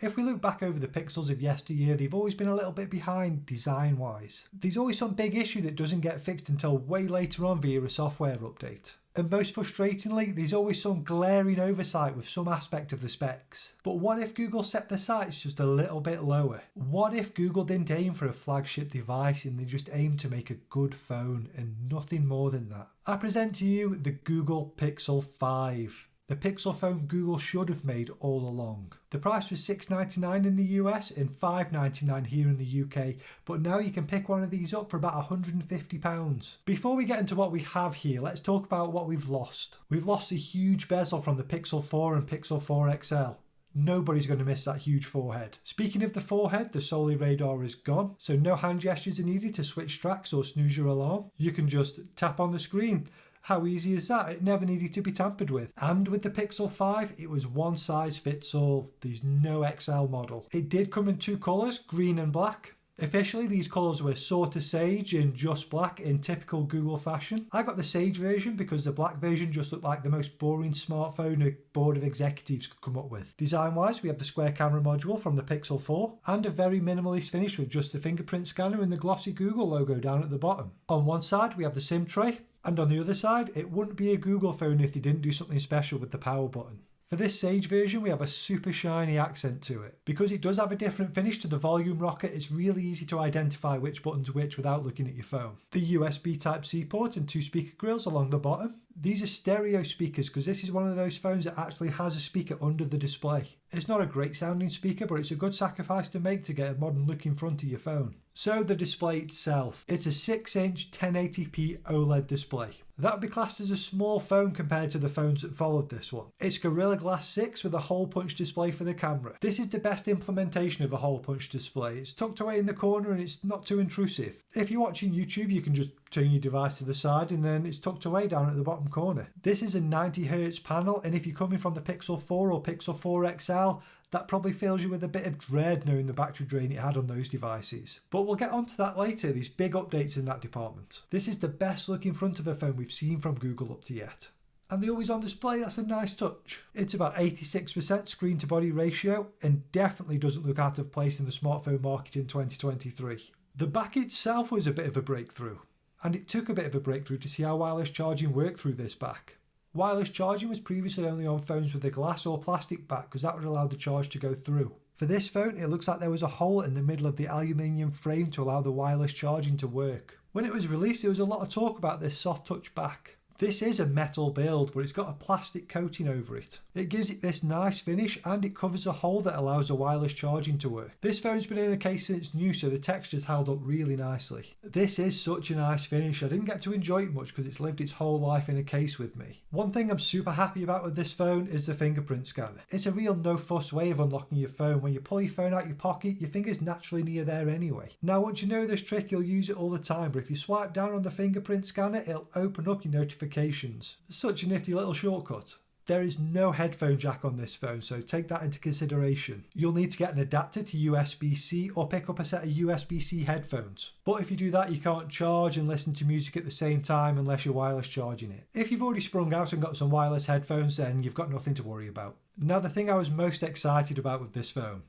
If we look back over the Pixels of yesteryear, they've always been a little bit behind design-wise. There's always some big issue that doesn't get fixed until way later on via a software update. And most frustratingly, there's always some glaring oversight with some aspect of the specs. But what if Google set the sights just a little bit lower? What if Google didn't aim for a flagship device and they just aimed to make a good phone and nothing more than that? I present to you the Google Pixel 5. The Pixel phone Google should have made all along. The price was $6.99 in the US and $5.99 here in the UK, but now you can pick one of these up for about £150. Before we get into what we have here, let's talk about what we've lost. We've lost a huge bezel from the Pixel 4 and Pixel 4 XL. Nobody's going to miss that huge forehead. Speaking of the forehead, the Soli radar is gone, so no hand gestures are needed to switch tracks or snooze your alarm. You can just tap on the screen. How easy is that? It never needed to be tampered with. And with the Pixel 5, it was one size fits all. There's no XL model. It did come in two colours, green and black. Officially, these colours were sort of sage and just black in typical Google fashion. I got the sage version because the black version just looked like the most boring smartphone a board of executives could come up with. Design-wise, we have the square camera module from the Pixel 4 and a very minimalist finish with just the fingerprint scanner and the glossy Google logo down at the bottom. On one side, we have the SIM tray. And on the other side, it wouldn't be a Google phone if they didn't do something special with the power button. For this Sage version, we have a super shiny accent to it. Because it does have a different finish to the Volume Rocket, it's really easy to identify which button's which without looking at your phone. The USB Type-C port and two speaker grills along the bottom. These are stereo speakers because this is one of those phones that actually has a speaker under the display. It's not a great sounding speaker, but it's a good sacrifice to make to get a modern look in front of your phone. So the display itself, it's a 6-inch 1080p OLED display. That would be classed as a small phone compared to the phones that followed this one. It's Gorilla Glass 6 with a hole punch display for the camera. This is the best implementation of a hole punch display. It's tucked away in the corner and it's not too intrusive. If you're watching YouTube, you can just turn your device to the side and then it's tucked away down at the bottom corner. This is a 90Hz panel, and if you're coming from the Pixel 4 or Pixel 4 XL, that probably fills you with a bit of dread knowing the battery drain it had on those devices. But we'll get onto that later, these big updates in that department. This is the best looking front of a phone we've seen from Google up to yet. And the always on display, that's a nice touch. It's about 86% screen to body ratio and definitely doesn't look out of place in the smartphone market in 2023. The back itself was a bit of a breakthrough. And it took a bit of a breakthrough to see how wireless charging worked through this back. Wireless charging was previously only on phones with a glass or plastic back because that would allow the charge to go through. For this phone, it looks like there was a hole in the middle of the aluminium frame to allow the wireless charging to work. When it was released, there was a lot of talk about this soft touch back. This is a metal build, but it's got a plastic coating over it. It gives it this nice finish and it covers a hole that allows the wireless charging to work. This phone's been in a case since new, so the texture's held up really nicely. This is such a nice finish. I didn't get to enjoy it much because it's lived its whole life in a case with me. One thing I'm super happy about with this phone is the fingerprint scanner. It's a real no fuss way of unlocking your phone. When you pull your phone out your pocket, your finger's naturally near there anyway. Now once you know this trick, you'll use it all the time, but if you swipe down on the fingerprint scanner, it'll open up your notifications. Such a nifty little shortcut. There is no headphone jack on this phone, so take that into consideration. You'll need to get an adapter to USB-C or pick up a set of USB-C headphones. But if you do that, you can't charge and listen to music at the same time unless you're wireless charging it. If you've already sprung out and got some wireless headphones, then you've got nothing to worry about. Now the thing I was most excited about with this phone.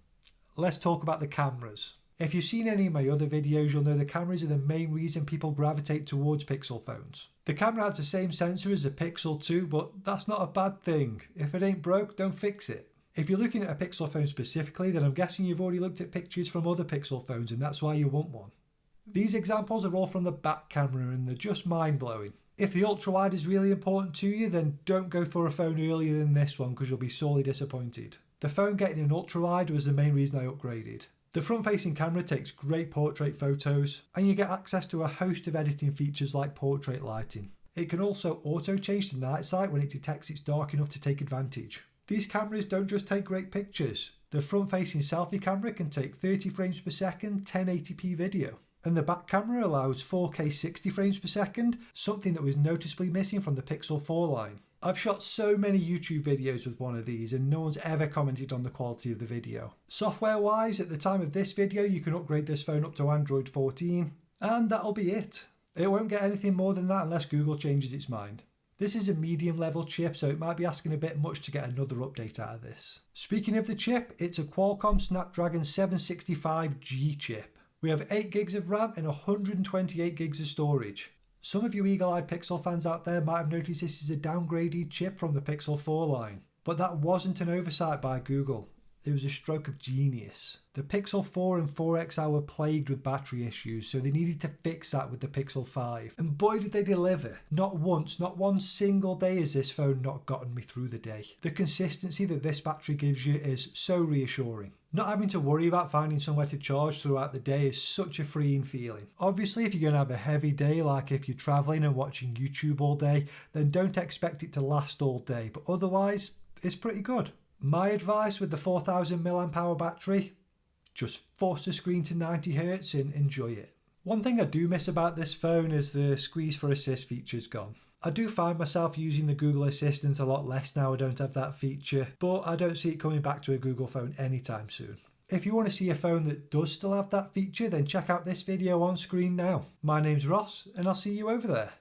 Let's talk about the cameras. If you've seen any of my other videos, you'll know the cameras are the main reason people gravitate towards Pixel phones. The camera has the same sensor as the Pixel 2, but that's not a bad thing. If it ain't broke, don't fix it. If you're looking at a Pixel phone specifically, then I'm guessing you've already looked at pictures from other Pixel phones and that's why you want one. These examples are all from the back camera and they're just mind-blowing. If the ultra-wide is really important to you, then don't go for a phone earlier than this one because you'll be sorely disappointed. The phone getting an ultra-wide was the main reason I upgraded. The front-facing camera takes great portrait photos, and you get access to a host of editing features like portrait lighting. It can also auto-change to night sight when it detects it's dark enough to take advantage. These cameras don't just take great pictures. The front-facing selfie camera can take 30 frames per second, 1080p video. And the back camera allows 4K 60 frames per second, something that was noticeably missing from the Pixel 4 line. I've shot so many YouTube videos with one of these and no one's ever commented on the quality of the video. Software wise, at the time of this video, you can upgrade this phone up to Android 14 and that'll be it. It won't get anything more than that unless Google changes its mind. This is a medium level chip, so it might be asking a bit much to get another update out of this. Speaking of the chip, it's a Qualcomm Snapdragon 765G chip. We have 8 gigs of RAM and 128 gigs of storage. Some of you eagle-eyed Pixel fans out there might have noticed this is a downgraded chip from the Pixel 4 line. But that wasn't an oversight by Google. It was a stroke of genius. The Pixel 4 and 4 XL were plagued with battery issues, so they needed to fix that with the Pixel 5. And boy did they deliver. Not once, not one single day has this phone not gotten me through the day. The consistency that this battery gives you is so reassuring. Not having to worry about finding somewhere to charge throughout the day is such a freeing feeling. Obviously, if you're going to have a heavy day, like if you're travelling and watching YouTube all day, then don't expect it to last all day, but otherwise, it's pretty good. My advice with the 4000 mAh battery, just force the screen to 90Hz and enjoy it. One thing I do miss about this phone is the squeeze for assist feature's gone. I do find myself using the Google Assistant a lot less now I don't have that feature, but I don't see it coming back to a Google phone anytime soon. If you want to see a phone that does still have that feature, then check out this video on screen now. My name's Ross, and I'll see you over there.